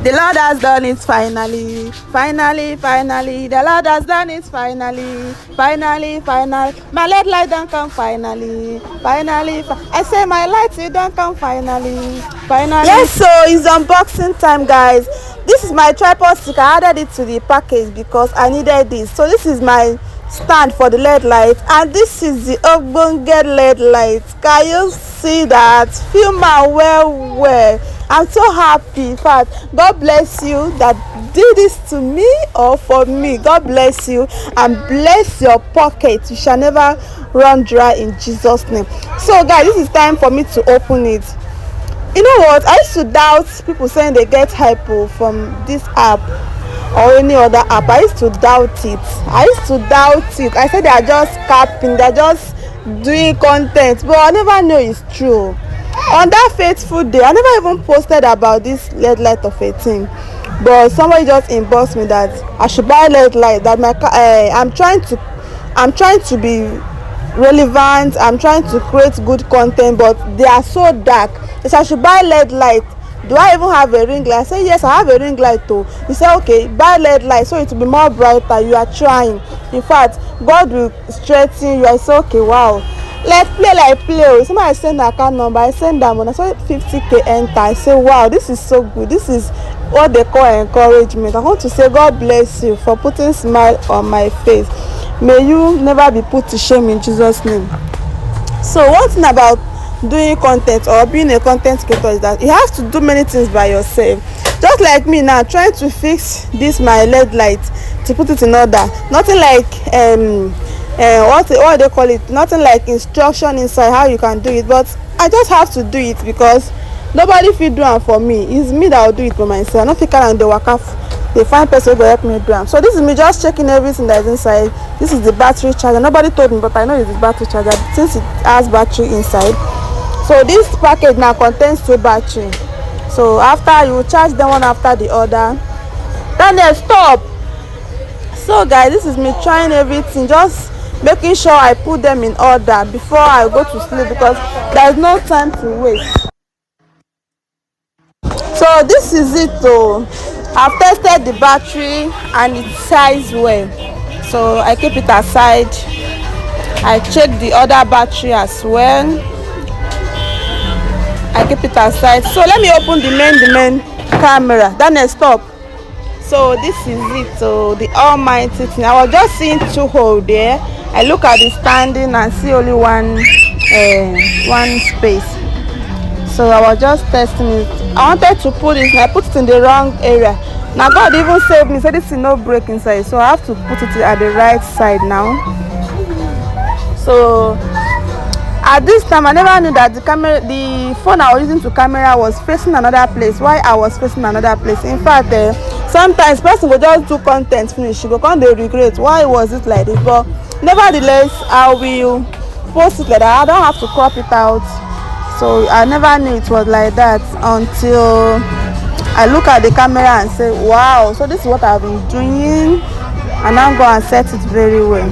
The Lord has done it finally, finally, finally. The Lord has done it finally, finally, finally. My LED light don't come finally, finally. I say my light it don't come finally, finally. Yes, so it's unboxing time, guys. This is my tripod stick. I added it to the package because I needed this. So this is my stand for the LED light, and this is the Ogbonge LED light. Can you see that? Film am well. I'm so happy. In fact, God bless you that did this to me or for me. God bless you and bless your pocket. You shall never run dry in Jesus' name. So guys, this is time for me to open it. You know what, I used to doubt people saying they get hypo from this app or any other app. I used to doubt it. I said they are just capping, they're just doing content, but I never know it's true. On that fateful day, I never even posted about this LED light of a thing, but somebody just inboxed me that I should buy LED light, that my I'm trying to be relevant, I'm trying to create good content, but they are so dark. They said I should buy LED light. Do I even have a ring light? I said yes, I have a ring light too. He said okay, buy LED light so it will be more brighter. You are trying. In fact, God will strengthen you. I said okay, wow. Let's play. Somebody send the account number. I send them and I saw 50k enter. I say wow, this is so good. This is what they call encouragement. I want to say God bless you for putting smile on my face. May you never be put to shame in Jesus' name. So one thing about doing content or being a content creator is that you have to do many things by yourself. Just like me now, trying to fix this my LED light to put it in order. Nothing like what they call it, nothing like instruction inside how you can do it, but I just have to do it because nobody fit do am for me. It's me that will do it for myself. I no fit carry am dey waka dey find person wey go help me do am. So this is me just checking everything that is inside. This is the battery charger. Nobody told me, but I know it's the battery charger since it has battery inside. So this package now contains 2 batteries. So after you charge them one after the other, then they stop. So guys, this is me trying everything, just making sure I put them in order before I go to sleep because there's no time to waste. So this is it though. I've tested the battery and it size well, so I keep it aside. I check the other battery as well. I keep it aside. So let me open the main camera. Then stop. So this is it. So the almighty thing. I was just seeing 2 holes there. I look at the standing and see only one space. So I was just testing it. I wanted to put it, I put it in the wrong area. Now God even saved me. Said this is no break inside, so I have to put it at the right side now. So at this time I never knew that the phone I was using to camera was facing another place while I was facing another place. In fact, sometimes person will just do content finish, she go come dey regret why was it like this, but nevertheless I will post it like that. I don't have to crop it out. So I never knew it was like that until I look at the camera and say wow, so this is what I've been doing, and I'm going to set it very well.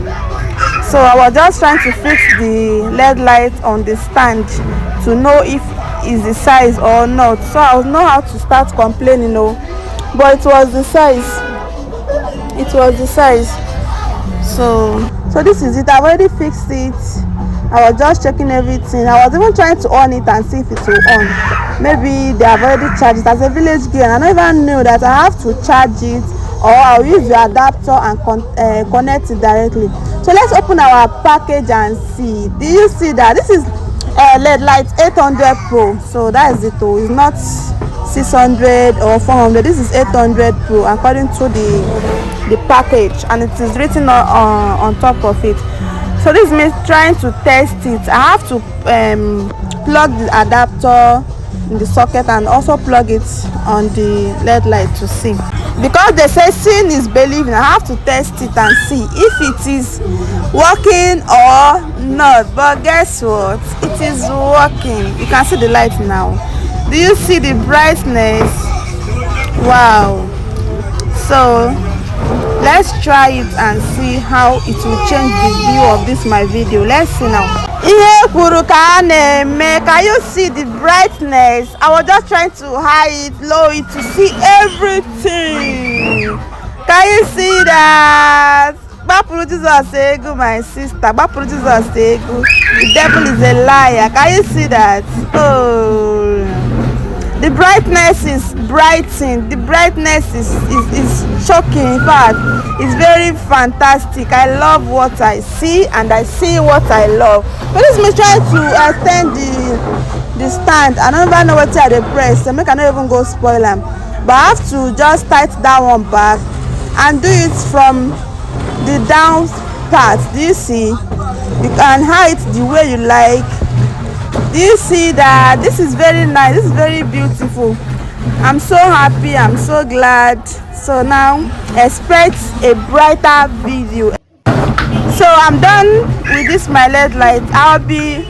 So I was just trying to fix the LED light on the stand to know if it's the size or not. So I don't know how to start complaining, but it was the size. So this is it. I've already fixed it. I was just checking everything. I was even trying to on it and see if it will on. Maybe they have already charged it. As a village girl, I never knew that I have to charge it or I'll use the adapter and connect it directly. So let's open our package and see. Do you see that this is LED light 800 Pro? So that is it. It's not 600 or 400. This is 800 Pro according to the package, and it is written on top of it. So this is me trying to test it. I have to plug the adapter in the socket and also plug it on the LED light to see, because they say seeing is believing. I have to test it and see if it is working or not. But guess what, it is working. You can see the light now. Do you see the brightness? Wow. So Let's try it and see how it will change the view of this my video. Let's see now. Can you see the brightness? I was just trying to high it, low it to see everything. Can you see that? My sister. The devil is a liar. Can you see that? Oh, the brightness is brightening. The brightness is shocking. In fact, it's very fantastic. I love what I see, and I see what I love. But let me try to extend the stand. I don't even know what I press. So I cannot even go spoil them. But I have to just tight that one back and do it from the down part. Do you see? You can hide the way you like. Do you see that? This is very nice. This is very beautiful. I'm so happy. I'm so glad. So now expect a brighter video. So I'm done with this my LED light. I'll be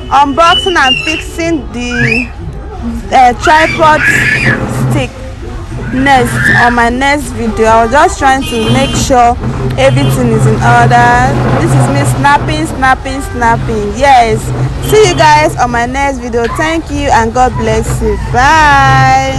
unboxing and fixing the tripod stick next on my next video. I was just trying to make sure everything is in order. This is me snapping. Yes, see you guys on my next video. Thank you and God bless you. Bye.